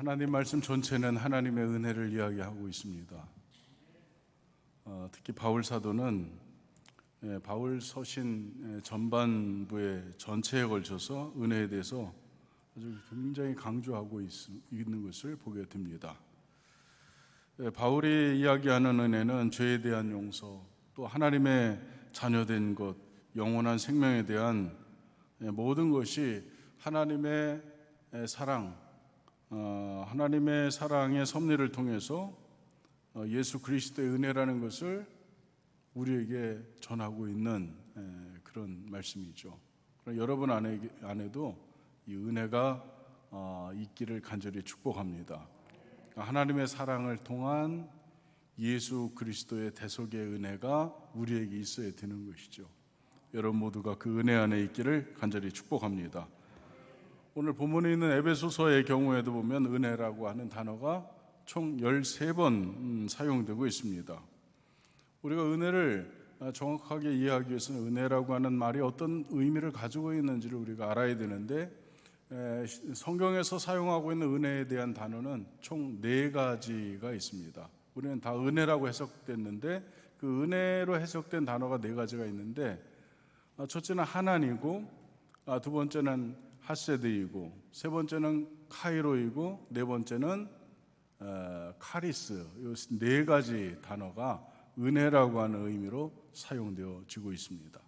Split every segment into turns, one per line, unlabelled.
하나님 말씀 전체는 하나님의 은혜를 이야기하고 있습니다. 특히 바울 사도는 바울 서신 전반부의 전체에 걸쳐서 은혜에 대해서 아주 굉장히 강조하고 있는 것을 보게 됩니다. 바울이 이야기하는 은혜는 죄에 대한 용서, 또 하나님의 자녀된 것, 영원한 생명에 대한 모든 것이 하나님의 사랑, 하나님의 사랑의 섭리를 통해서 예수 그리스도의 은혜라는 것을 우리에게 전하고 있는 그런 말씀이죠. 여러분 안에도 이 은혜가 있기를 간절히 축복합니다. 하나님의 사랑을 통한 예수 그리스도의 대속의 은혜가 우리에게 있어야 되는 것이죠. 여러분 모두가 그 은혜 안에 있기를 간절히 축복합니다. 오늘 본문에 있는 에베소서의 경우에도 보면 은혜라고 하는 단어가 총 13번 사용되고 있습니다. 우리가 은혜를 정확하게 이해하기 위해서는 은혜라고 하는 말이 어떤 의미를 가지고 있는지를 우리가 알아야 되는데, 성경에서 사용하고 있는 은혜에 대한 단어는 총 4가지가 있습니다. 우리는 다 은혜라고 해석됐는데 그 은혜로 해석된 단어가 4가지가 있는데, 첫째는 하나니고, 두 번째는 하세드이고, 세 번째는 카이로이고, 네 번째는 카리스. 이 4가지 단어가 은혜라고 하는 의미로 사용되어지고 있습니다.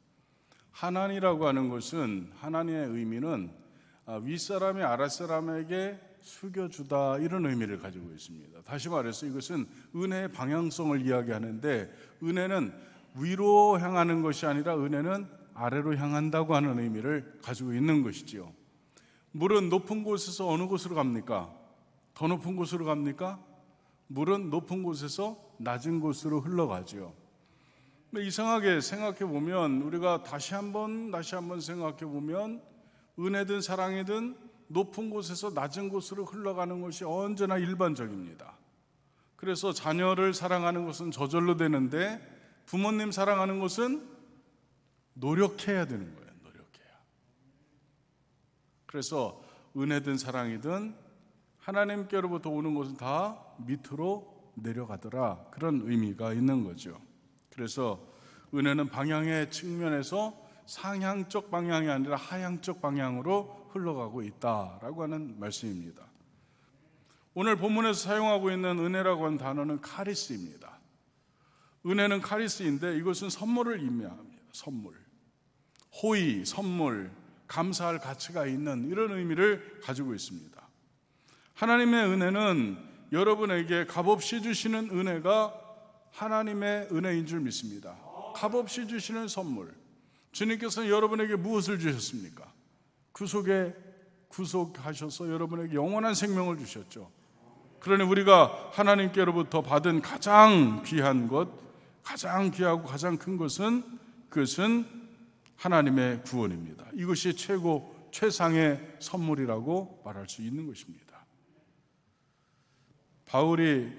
하나니라고 하는 것은, 하나님의 의미는 윗사람이 아랫사람에게 숙여주다, 이런 의미를 가지고 있습니다. 다시 말해서 이것은 은혜의 방향성을 이야기하는데, 은혜는 위로 향하는 것이 아니라 은혜는 아래로 향한다고 하는 의미를 가지고 있는 것이지요. 물은 높은 곳에서 어느 곳으로 갑니까? 더 높은 곳으로 갑니까? 물은 높은 곳에서 낮은 곳으로 흘러가죠. 이상하게 생각해 보면, 우리가 다시 한번 생각해 보면, 은혜든 사랑이든 높은 곳에서 낮은 곳으로 흘러가는 것이 언제나 일반적입니다. 그래서 자녀를 사랑하는 것은 저절로 되는데, 부모님 사랑하는 것은 노력해야 되는 거예요. 노력해야. 그래서 은혜든 사랑이든 하나님께로부터 오는 것은 다 밑으로 내려가더라, 그런 의미가 있는 거죠. 그래서 은혜는 방향의 측면에서 상향적 방향이 아니라 하향적 방향으로 흘러가고 있다라고 하는 말씀입니다. 오늘 본문에서 사용하고 있는 은혜라고 하는 단어는 카리스입니다. 은혜는 카리스인데 이것은 선물을 의미합니다. 선물, 호의, 선물, 감사할 가치가 있는 이런 의미를 가지고 있습니다. 하나님의 은혜는 여러분에게 값없이 주시는 은혜가 하나님의 은혜인 줄 믿습니다. 값없이 주시는 선물. 주님께서는 여러분에게 무엇을 주셨습니까? 구속하셔서 여러분에게 영원한 생명을 주셨죠. 그러니 우리가 하나님께로부터 받은 가장 귀한 것, 가장 귀하고 가장 큰 것은, 그것은 하나님의 구원입니다. 이것이 최상의 선물이라고 말할 수 있는 것입니다. 바울이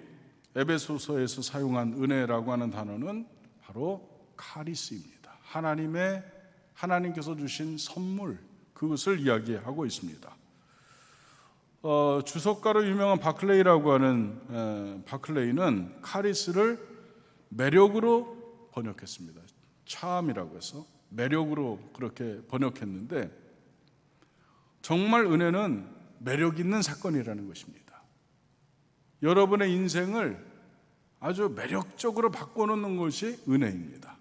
에베소서에서 사용한 은혜라고 하는 단어는 바로 카리스입니다. 하나님께서 주신 선물, 그것을 이야기하고 있습니다. 주석가로 유명한 바클레이라고 하는 바클레이는 카리스를 매력으로 번역했습니다. 차함이라고 해서 매력으로 그렇게 번역했는데, 정말 은혜는 매력 있는 사건이라는 것입니다. 여러분의 인생을 아주 매력적으로 바꿔놓는 것이 은혜입니다.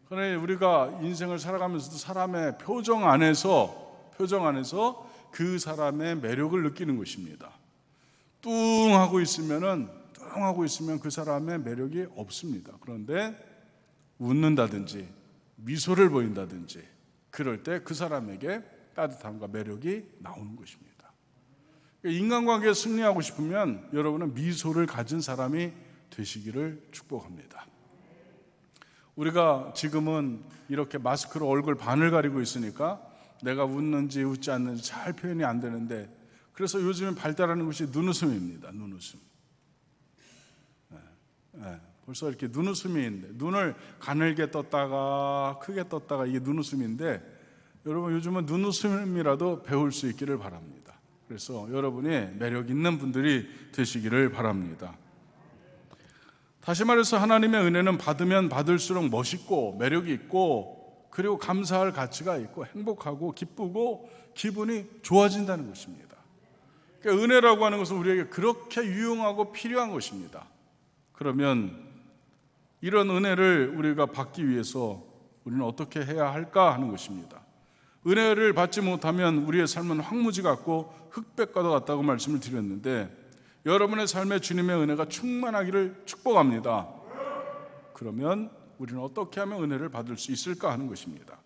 그러나 우리가 인생을 살아가면서도 사람의 표정 안에서 그 사람의 매력을 느끼는 것입니다. 뚱하고 있으면 그 사람의 매력이 없습니다. 그런데 웃는다든지 미소를 보인다든지 그럴 때 그 사람에게 따뜻함과 매력이 나오는 것입니다. 인간관계에 승리하고 싶으면 여러분은 미소를 가진 사람이 되시기를 축복합니다. 우리가 지금은 이렇게 마스크로 얼굴 반을 가리고 있으니까 내가 웃는지 웃지 않는지 잘 표현이 안 되는데, 그래서 요즘에 발달하는 것이 눈웃음입니다. 눈웃음. 벌써 이렇게 눈웃음이 있는데, 눈을 가늘게 떴다가 크게 떴다가 이게 눈웃음인데, 여러분 요즘은 눈웃음이라도 배울 수 있기를 바랍니다. 그래서 여러분이 매력 있는 분들이 되시기를 바랍니다. 다시 말해서 하나님의 은혜는 받으면 받을수록 멋있고 매력이 있고 그리고 감사할 가치가 있고 행복하고 기쁘고 기분이 좋아진다는 것입니다. 그러니까 은혜라고 하는 것은 우리에게 그렇게 유용하고 필요한 것입니다. 그러면 이런 은혜를 우리가 받기 위해서 우리는 어떻게 해야 할까 하는 것입니다. 은혜를 받지 못하면 우리의 삶은 황무지 같고 흑백과도 같다고 말씀을 드렸는데, 여러분의 삶에 주님의 은혜가 충만하기를 축복합니다. 그러면 우리는 어떻게 하면 은혜를 받을 수 있을까 하는 것입니다.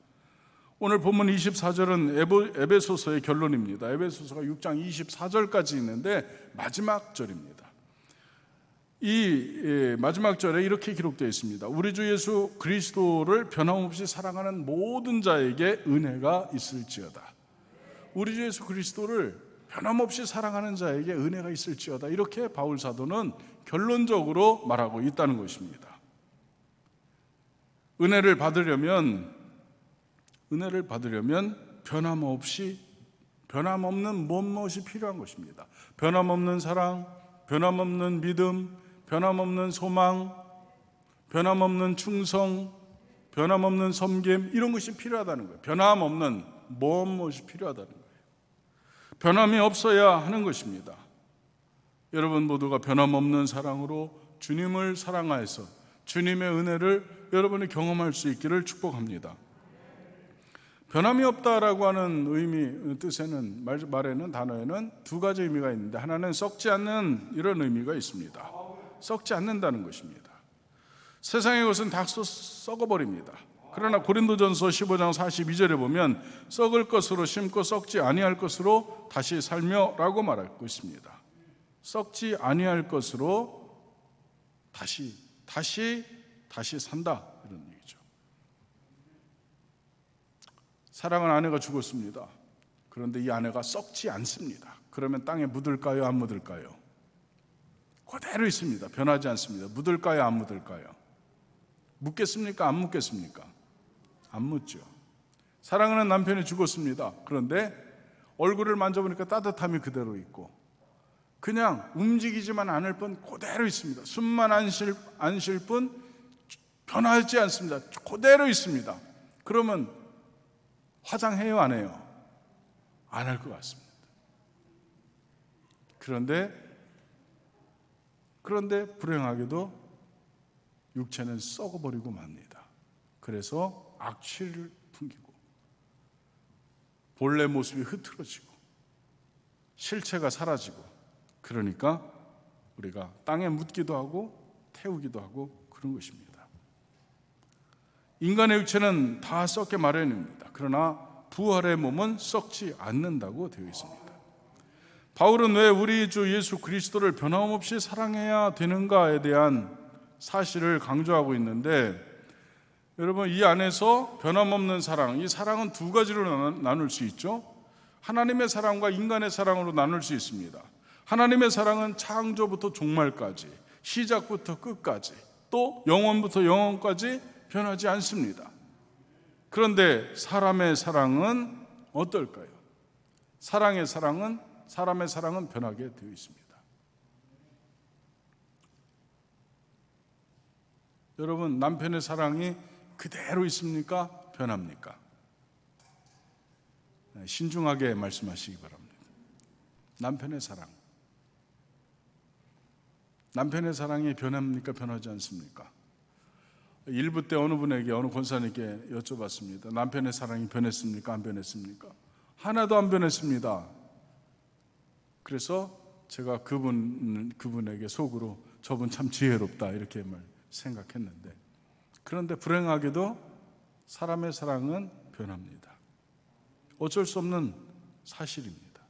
오늘 본문 24절은 에베소서의 결론입니다. 에베소서가 6장 24절까지 있는데 마지막 절입니다. 이 마지막 절에 이렇게 기록되어 있습니다. 우리 주 예수 그리스도를 변함없이 사랑하는 모든 자에게 은혜가 있을지어다. 우리 주 예수 그리스도를 변함없이 사랑하는 자에게 은혜가 있을지어다. 이렇게 바울 사도는 결론적으로 말하고 있다는 것입니다. 은혜를 받으려면 변함없는 무엇이 필요한 것입니다. 변함없는 사랑, 변함없는 믿음, 변함없는 소망, 변함없는 충성, 변함없는 섬김, 이런 것이 필요하다는 거예요. 변함없는 무엇이 필요하다는 거예요. 변함이 없어야 하는 것입니다. 여러분 모두가 변함없는 사랑으로 주님을 사랑하여서 주님의 은혜를 여러분이 경험할 수 있기를 축복합니다. 변함이 없다라고 하는 뜻에는, 말에는, 단어에는 두 가지 의미가 있는데, 하나는 썩지 않는 이런 의미가 있습니다. 썩지 않는다는 것입니다. 세상의 것은 다 썩어버립니다. 그러나 고린도전서 15장 42절에 보면 썩을 것으로 심고 썩지 아니할 것으로 다시 살며 라고 말하고 있습니다. 썩지 아니할 것으로 다시 산다, 이런 얘기죠. 사랑하는 아내가 죽었습니다. 그런데 이 아내가 썩지 않습니다. 그러면 땅에 묻을까요, 안 묻을까요? 그대로 있습니다. 변하지 않습니다. 묻을까요, 안 묻을까요? 묻겠습니까, 안 묻겠습니까? 안 묻죠. 사랑하는 남편이 죽었습니다. 그런데 얼굴을 만져보니까 따뜻함이 그대로 있고 그냥 움직이지만 않을 뿐 그대로 있습니다. 숨만 안 쉴 뿐 변하지 않습니다. 그대로 있습니다. 그러면 화장해요, 안 해요? 안 할 것 같습니다. 그런데 불행하게도 육체는 썩어버리고 맙니다. 그래서 악취를 풍기고 본래 모습이 흐트러지고 실체가 사라지고, 그러니까 우리가 땅에 묻기도 하고 태우기도 하고 그런 것입니다. 인간의 육체는 다 썩게 마련입니다. 그러나 부활의 몸은 썩지 않는다고 되어 있습니다. 바울은 왜 우리 주 예수 그리스도를 변함없이 사랑해야 되는가에 대한 사실을 강조하고 있는데, 여러분 이 안에서 변함없는 사랑, 이 사랑은 두 가지로 나눌 수 있죠. 하나님의 사랑과 인간의 사랑으로 나눌 수 있습니다. 하나님의 사랑은 창조부터 종말까지, 시작부터 끝까지, 또 영원부터 영원까지 변하지 않습니다. 그런데 사람의 사랑은 어떨까요? 사람의 사랑은 변하게 되어 있습니다. 여러분, 남편의 사랑이 그대로 있습니까? 변합니까? 신중하게 말씀하시기 바랍니다. 남편의 사랑이 변합니까? 변하지 않습니까? 일부 때 어느 권사님께 여쭤봤습니다. 남편의 사랑이 변했습니까? 안 변했습니까? 하나도 안 변했습니다. 그래서 제가 그분에게 속으로 저분 참 지혜롭다 이렇게 생각했는데, 그런데 불행하게도 사람의 사랑은 변합니다. 어쩔 수 없는 사실입니다.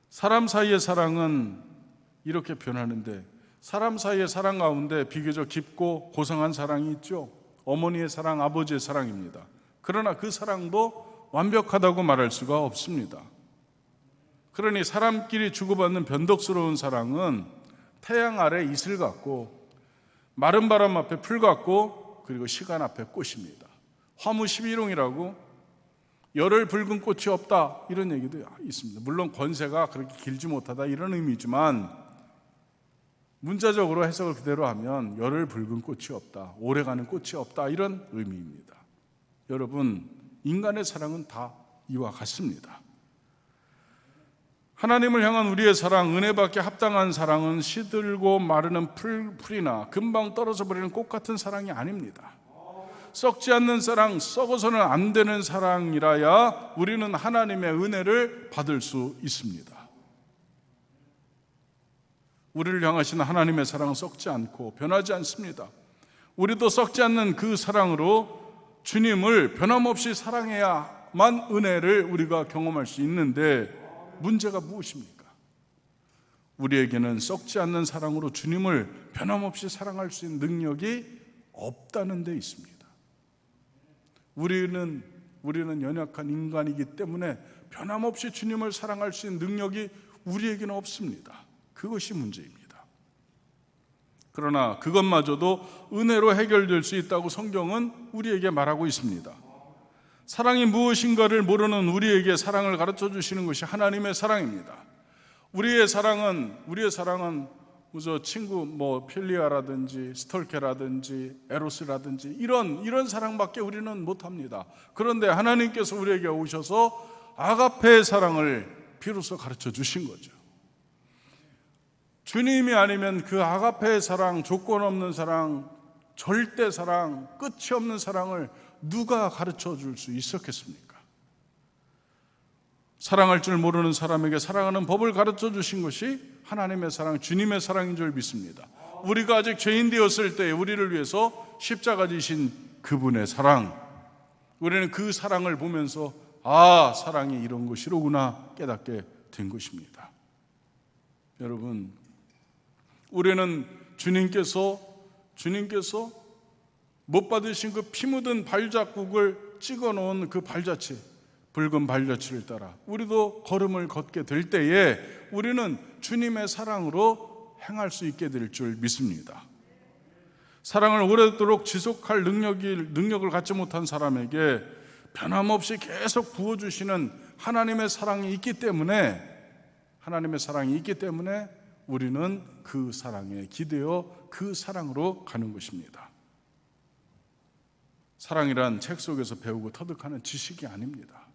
사람 사이의 사랑은 이렇게 변하는데, 사람 사이의 사랑 가운데 비교적 깊고 고상한 사랑이 있죠. 어머니의 사랑, 아버지의 사랑입니다. 그러나 그 사랑도 완벽하다고 말할 수가 없습니다. 그러니 사람끼리 주고받는 변덕스러운 사랑은 태양 아래 이슬 같고 마른 바람 앞에 풀 같고, 그리고 시간 앞에 꽃입니다. 화무 11홍이라고 열을 붉은 꽃이 없다, 이런 얘기도 있습니다. 물론 권세가 그렇게 길지 못하다, 이런 의미지만 문자적으로 해석을 그대로 하면 열을 붉은 꽃이 없다, 오래가는 꽃이 없다, 이런 의미입니다. 여러분, 인간의 사랑은 다 이와 같습니다. 하나님을 향한 우리의 사랑, 은혜받게 합당한 사랑은 시들고 마르는 풀이나 금방 떨어져 버리는 꽃 같은 사랑이 아닙니다. 썩지 않는 사랑, 썩어서는 안 되는 사랑이라야 우리는 하나님의 은혜를 받을 수 있습니다. 우리를 향하신 하나님의 사랑은 썩지 않고 변하지 않습니다. 우리도 썩지 않는 그 사랑으로 주님을 변함없이 사랑해야만 은혜를 우리가 경험할 수 있는데, 문제가 무엇입니까? 우리에게는 썩지 않는 사랑으로 주님을 변함없이 사랑할 수 있는 능력이 없다는 데 있습니다. 우리는 연약한 인간이기 때문에 변함없이 주님을 사랑할 수 있는 능력이 우리에게는 없습니다. 그것이 문제입니다. 그러나 그것마저도 은혜로 해결될 수 있다고 성경은 우리에게 말하고 있습니다. 사랑이 무엇인가를 모르는 우리에게 사랑을 가르쳐 주시는 것이 하나님의 사랑입니다. 우리의 사랑은 친구 필리아라든지 스톨케라든지 에로스라든지 이런 사랑밖에 우리는 못합니다. 그런데 하나님께서 우리에게 오셔서 아가페의 사랑을 비로소 가르쳐 주신 거죠. 주님이 아니면 그 아가페의 사랑, 조건 없는 사랑, 절대 사랑, 끝이 없는 사랑을 누가 가르쳐 줄 수 있었겠습니까? 사랑할 줄 모르는 사람에게 사랑하는 법을 가르쳐 주신 것이 하나님의 사랑, 주님의 사랑인 줄 믿습니다. 우리가 아직 죄인 되었을 때 우리를 위해서 십자가 지신 그분의 사랑, 우리는 그 사랑을 보면서 사랑이 이런 것이로구나 깨닫게 된 것입니다. 여러분, 우리는 주님께서 못 받으신 그 피 묻은 발자국을 찍어 놓은 그 발자취, 붉은 발자취를 따라 우리도 걸음을 걷게 될 때에 우리는 주님의 사랑으로 행할 수 있게 될 줄 믿습니다. 사랑을 오래도록 지속할 능력을 갖지 못한 사람에게 변함없이 계속 부어주시는 하나님의 사랑이 있기 때문에 우리는 그 사랑에 기대어 그 사랑으로 가는 것입니다. 사랑이란 책 속에서 배우고 터득하는 지식이 아닙니다.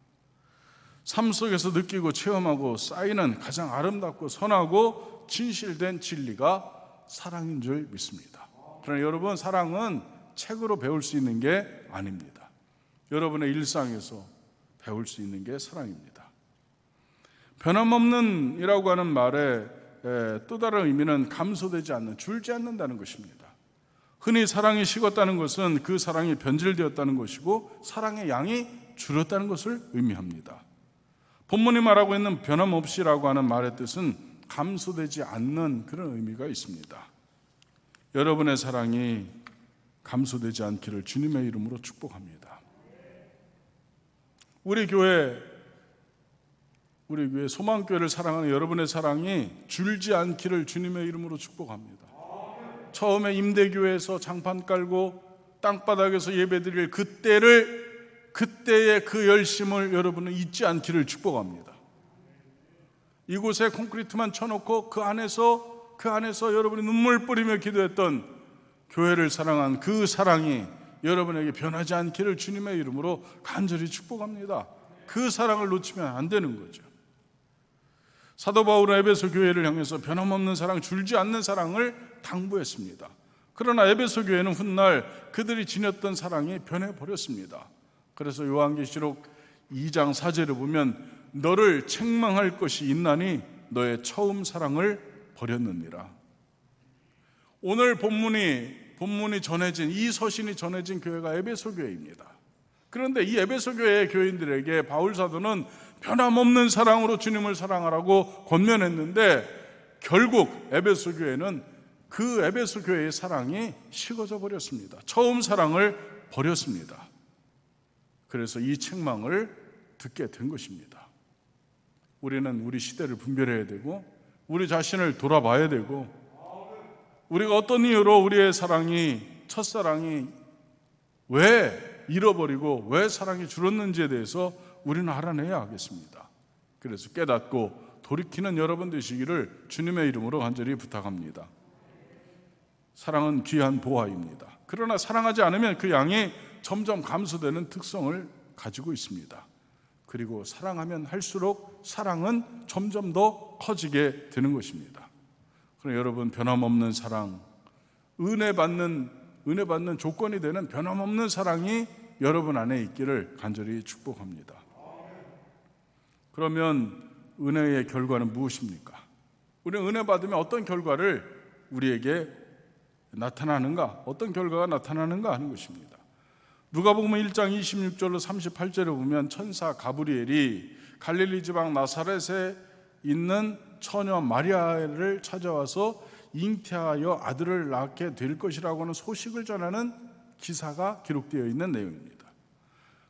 삶 속에서 느끼고 체험하고 쌓이는 가장 아름답고 선하고 진실된 진리가 사랑인 줄 믿습니다. 그러나 여러분, 사랑은 책으로 배울 수 있는 게 아닙니다. 여러분의 일상에서 배울 수 있는 게 사랑입니다. 변함없는 이라고 하는 말의 또 다른 의미는 감소되지 않는, 줄지 않는다는 것입니다. 흔히 사랑이 식었다는 것은 그 사랑이 변질되었다는 것이고 사랑의 양이 줄었다는 것을 의미합니다. 본문이 말하고 있는 변함없이라고 하는 말의 뜻은 감소되지 않는 그런 의미가 있습니다. 여러분의 사랑이 감소되지 않기를 주님의 이름으로 축복합니다. 우리 교회 소망교회를 사랑하는 여러분의 사랑이 줄지 않기를 주님의 이름으로 축복합니다. 처음에 임대교회에서 장판 깔고 땅바닥에서 예배드릴 그때의 그 열심을 여러분은 잊지 않기를 축복합니다. 이곳에 콘크리트만 쳐놓고 그 안에서 여러분이 눈물 뿌리며 기도했던 교회를 사랑한 그 사랑이 여러분에게 변하지 않기를 주님의 이름으로 간절히 축복합니다. 그 사랑을 놓치면 안 되는 거죠. 사도 바울은 에베소 교회를 향해서 변함없는 사랑, 줄지 않는 사랑을 당부했습니다. 그러나 에베소 교회는 훗날 그들이 지녔던 사랑이 변해버렸습니다. 그래서 요한계시록 2장 4절에 보면 너를 책망할 것이 있나니 너의 처음 사랑을 버렸느니라. 오늘 본문이 전해진, 이 서신이 전해진 교회가 에베소 교회입니다. 그런데 이 에베소 교회의 교인들에게 바울 사도는 변함없는 사랑으로 주님을 사랑하라고 권면했는데 결국 에베소 교회는 그 에베소 교회의 사랑이 식어져 버렸습니다. 처음 사랑을 버렸습니다. 그래서 이 책망을 듣게 된 것입니다. 우리는 우리 시대를 분별해야 되고 우리 자신을 돌아봐야 되고 우리가 어떤 이유로 우리의 첫사랑이 왜 잃어버리고 왜 사랑이 줄었는지에 대해서 우리는 알아내야 하겠습니다. 그래서 깨닫고 돌이키는 여러분 되시기를 주님의 이름으로 간절히 부탁합니다. 사랑은 귀한 보화입니다. 그러나 사랑하지 않으면 그 양이 점점 감소되는 특성을 가지고 있습니다. 그리고 사랑하면 할수록 사랑은 점점 더 커지게 되는 것입니다. 그럼 여러분, 변함없는 사랑, 은혜 받는 조건이 되는 변함없는 사랑이 여러분 안에 있기를 간절히 축복합니다. 그러면 은혜의 결과는 무엇입니까? 우리는 은혜 받으면 어떤 결과를 우리에게 나타나는가, 어떤 결과가 나타나는가 하는 것입니다. 누가복음 1장 26절로 38절에 보면 천사 가브리엘이 갈릴리 지방 나사렛에 있는 처녀 마리아를 찾아와서 잉태하여 아들을 낳게 될 것이라고 하는 소식을 전하는 기사가 기록되어 있는 내용입니다.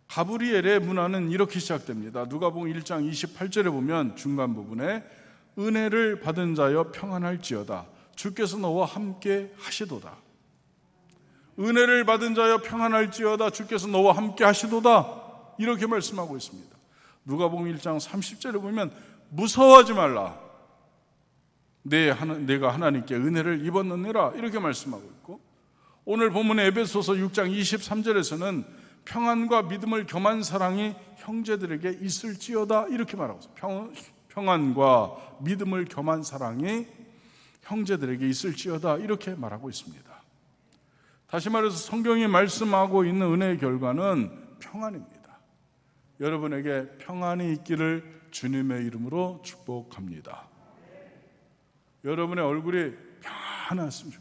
가브리엘의 문화는 이렇게 시작됩니다. 누가복음 1장 28절에 보면 중간 부분에 은혜를 받은 자여 평안할지어다 주께서 너와 함께 하시도다. 은혜를 받은 자여 평안할지어다 주께서 너와 함께 하시도다, 이렇게 말씀하고 있습니다. 누가복음 1장 30절에 보면 무서워하지 말라, 내가 하나님께 은혜를 입었느니라, 이렇게 말씀하고 있고, 오늘 본문의 에베소서 6장 23절에서는 평안과 믿음을 겸한 사랑이 형제들에게 있을지어다, 이렇게 말하고 있어요. 평안과 믿음을 겸한 사랑이 형제들에게 있을지어다, 이렇게 말하고 있습니다. 다시 말해서 성경이 말씀하고 있는 은혜의 결과는 평안입니다. 여러분에게 평안이 있기를 주님의 이름으로 축복합니다. 여러분의 얼굴이 평안했으면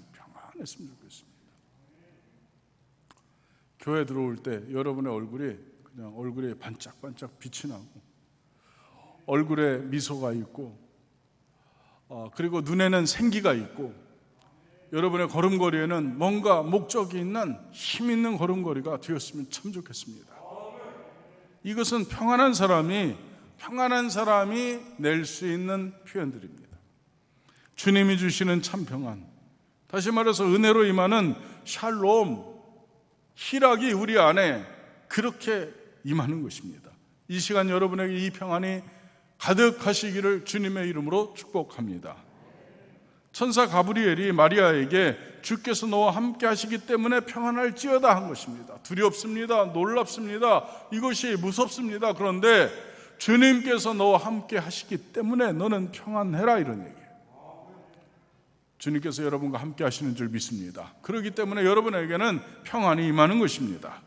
좋겠습니다. 교회 들어올 때 여러분의 얼굴이 반짝반짝 빛이 나고 얼굴에 미소가 있고 그리고 눈에는 생기가 있고 여러분의 걸음걸이에는 뭔가 목적이 있는 힘 있는 걸음걸이가 되었으면 참 좋겠습니다. 이것은 평안한 사람이 낼 수 있는 표현들입니다. 주님이 주시는 참 평안, 다시 말해서 은혜로 임하는 샬롬, 희락이 우리 안에 그렇게 임하는 것입니다. 이 시간 여러분에게 이 평안이 가득하시기를 주님의 이름으로 축복합니다. 천사 가브리엘이 마리아에게 주께서 너와 함께 하시기 때문에 평안할지어다 한 것입니다. 두렵습니다. 놀랍습니다. 이것이 무섭습니다. 그런데 주님께서 너와 함께 하시기 때문에 너는 평안해라, 이런 얘기예요. 주님께서 여러분과 함께 하시는 줄 믿습니다. 그렇기 때문에 여러분에게는 평안이 임하는 것입니다.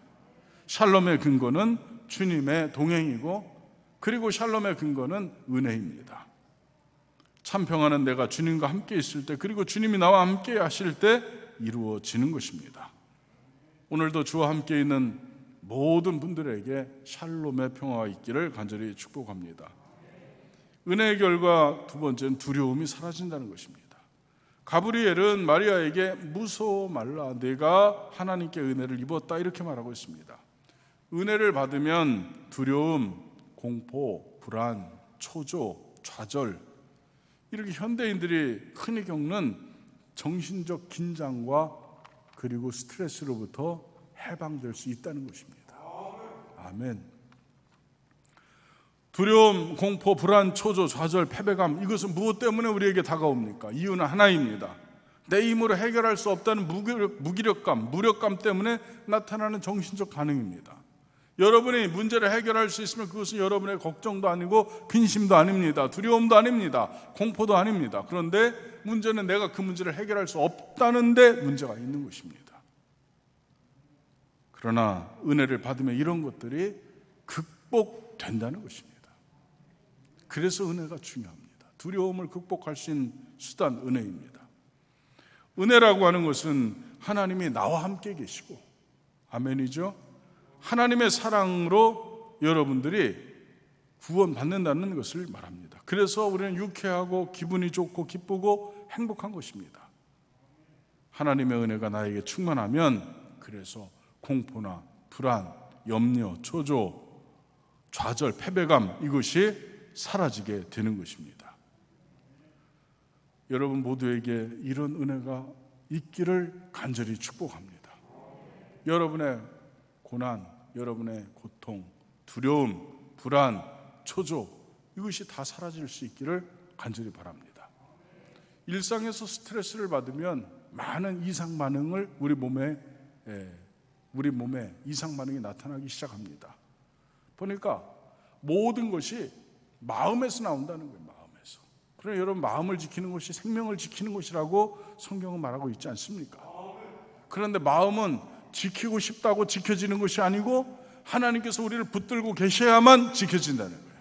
샬롬의 근거는 주님의 동행이고, 그리고 샬롬의 근거는 은혜입니다. 참 평안은 내가 주님과 함께 있을 때, 그리고 주님이 나와 함께 하실 때 이루어지는 것입니다. 오늘도 주와 함께 있는 모든 분들에게 샬롬의 평화가 있기를 간절히 축복합니다. 은혜의 결과 두 번째는 두려움이 사라진다는 것입니다. 가브리엘은 마리아에게 무서워 말라, 내가 하나님께 은혜를 입었다, 이렇게 말하고 있습니다. 은혜를 받으면 두려움, 공포, 불안, 초조, 좌절, 이렇게 현대인들이 흔히 겪는 정신적 긴장과 그리고 스트레스로부터 해방될 수 있다는 것입니다. 아멘. 두려움, 공포, 불안, 초조, 좌절, 패배감, 이것은 무엇 때문에 우리에게 다가옵니까? 이유는 하나입니다. 내 힘으로 해결할 수 없다는 무기력감, 무력감 때문에 나타나는 정신적 반응입니다. 여러분이 문제를 해결할 수 있으면 그것은 여러분의 걱정도 아니고 근심도 아닙니다. 두려움도 아닙니다. 공포도 아닙니다. 그런데 문제는 내가 그 문제를 해결할 수 없다는 데 문제가 있는 것입니다. 그러나 은혜를 받으면 이런 것들이 극복된다는 것입니다. 그래서 은혜가 중요합니다. 두려움을 극복할 수 있는 수단, 은혜입니다. 은혜라고 하는 것은 하나님이 나와 함께 계시고, 아멘이죠? 하나님의 사랑으로 여러분들이 구원받는다는 것을 말합니다. 그래서 우리는 유쾌하고 기분이 좋고 기쁘고 행복한 것입니다. 하나님의 은혜가 나에게 충만하면 그래서 공포나 불안, 염려, 초조, 좌절, 패배감, 이것이 사라지게 되는 것입니다. 여러분 모두에게 이런 은혜가 있기를 간절히 축복합니다. 여러분의 고난, 여러분의 고통, 두려움, 불안, 초조, 이것이 다 사라질 수 있기를 간절히 바랍니다. 일상에서 스트레스를 받으면 많은 이상 반응을 우리 몸에 이상 반응이 나타나기 시작합니다. 보니까 모든 것이 마음에서 나온다는 거예요. 마음에서. 그러나 여러분, 마음을 지키는 것이 생명을 지키는 것이라고 성경은 말하고 있지 않습니까? 그런데 마음은 지키고 싶다고 지켜지는 것이 아니고 하나님께서 우리를 붙들고 계셔야만 지켜진다는 거예요.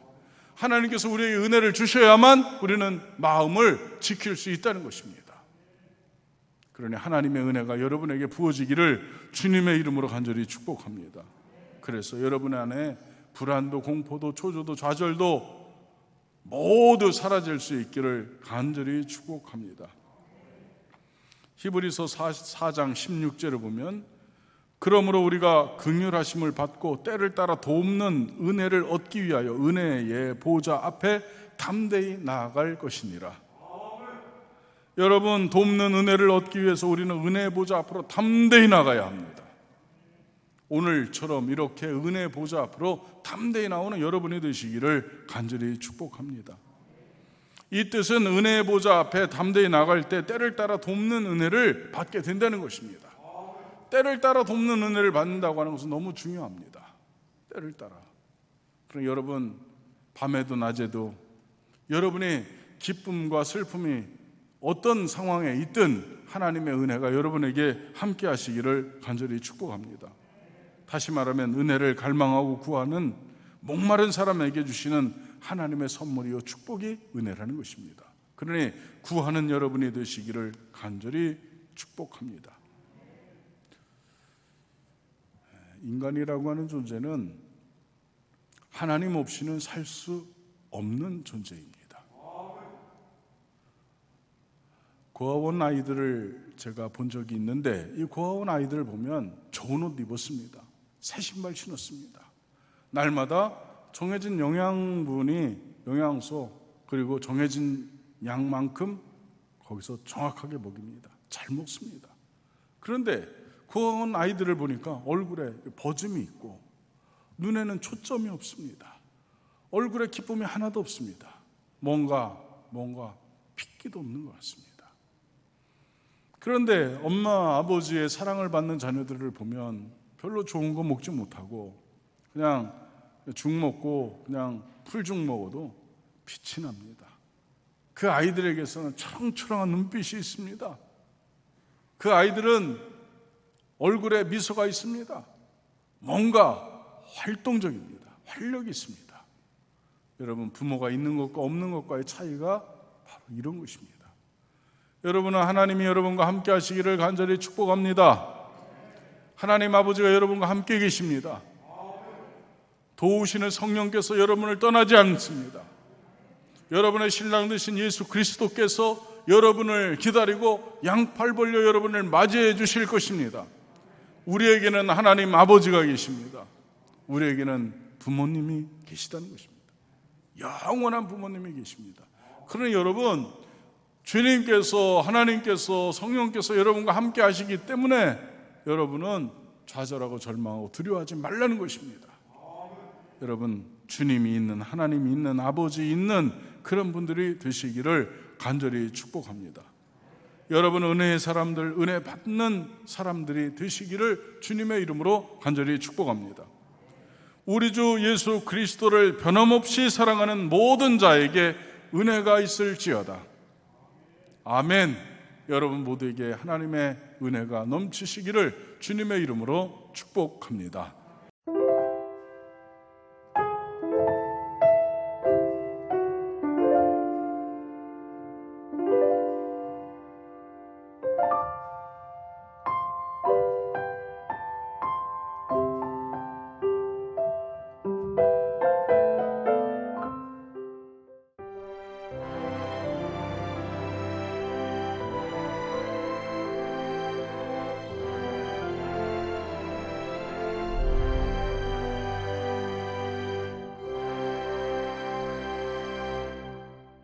하나님께서 우리에게 은혜를 주셔야만 우리는 마음을 지킬 수 있다는 것입니다. 그러니 하나님의 은혜가 여러분에게 부어지기를 주님의 이름으로 간절히 축복합니다. 그래서 여러분 안에 불안도 공포도 초조도 좌절도 모두 사라질 수 있기를 간절히 축복합니다. 히브리서 4장 16절을 보면 그러므로 우리가 긍휼하심을 받고 때를 따라 돕는 은혜를 얻기 위하여 은혜의 보좌 앞에 담대히 나아갈 것이니라. 여러분, 돕는 은혜를 얻기 위해서 우리는 은혜의 보좌 앞으로 담대히 나가야 합니다. 오늘처럼 이렇게 은혜의 보좌 앞으로 담대히 나오는 여러분이 되시기를 간절히 축복합니다. 이 뜻은 은혜의 보좌 앞에 담대히 나갈 때 때를 따라 돕는 은혜를 받게 된다는 것입니다. 때를 따라 돕는 은혜를 받는다고 하는 것은 너무 중요합니다. 때를 따라. 그럼 여러분, 밤에도 낮에도 여러분의 기쁨과 슬픔이 어떤 상황에 있든 하나님의 은혜가 여러분에게 함께 하시기를 간절히 축복합니다. 다시 말하면 은혜를 갈망하고 구하는 목마른 사람에게 주시는 하나님의 선물이요 축복이 은혜라는 것입니다. 그러니 구하는 여러분이 되시기를 간절히 축복합니다. 인간이라고 하는 존재는 하나님 없이는 살 수 없는 존재입니다. 고아원 아이들을 제가 본 적이 있는데 이 고아원 아이들을 보면 좋은 옷 입었습니다. 새 신발 신었습니다. 날마다 정해진 영양소 그리고 정해진 양만큼 거기서 정확하게 먹입니다. 잘 먹습니다. 그런데 고아원 아이들을 보니까 얼굴에 버짐이 있고 눈에는 초점이 없습니다. 얼굴에 기쁨이 하나도 없습니다. 뭔가 핏기도 없는 것 같습니다. 그런데 엄마 아버지의 사랑을 받는 자녀들을 보면 별로 좋은 거 먹지 못하고 그냥 죽 먹고 그냥 풀죽 먹어도 빛이 납니다. 그 아이들에게서는 초롱초롱한 눈빛이 있습니다. 그 아이들은 얼굴에 미소가 있습니다. 뭔가 활동적입니다. 활력이 있습니다. 여러분, 부모가 있는 것과 없는 것과의 차이가 바로 이런 것입니다. 여러분은 하나님이 여러분과 함께 하시기를 간절히 축복합니다. 하나님 아버지가 여러분과 함께 계십니다. 도우시는 성령께서 여러분을 떠나지 않습니다. 여러분의 신랑 되신 예수 그리스도께서 여러분을 기다리고 양팔 벌려 여러분을 맞이해 주실 것입니다. 우리에게는 하나님 아버지가 계십니다. 우리에게는 부모님이 계시다는 것입니다. 영원한 부모님이 계십니다. 그러니 여러분, 주님께서, 하나님께서, 성령께서 여러분과 함께 하시기 때문에 여러분은 좌절하고 절망하고 두려워하지 말라는 것입니다. 여러분, 주님이 있는, 하나님이 있는, 아버지 있는 그런 분들이 되시기를 간절히 축복합니다. 여러분, 은혜의 사람들, 은혜 받는 사람들이 되시기를 주님의 이름으로 간절히 축복합니다. 우리 주 예수 그리스도를 변함없이 사랑하는 모든 자에게 은혜가 있을지어다. 아멘. 여러분 모두에게 하나님의 은혜가 넘치시기를 주님의 이름으로 축복합니다.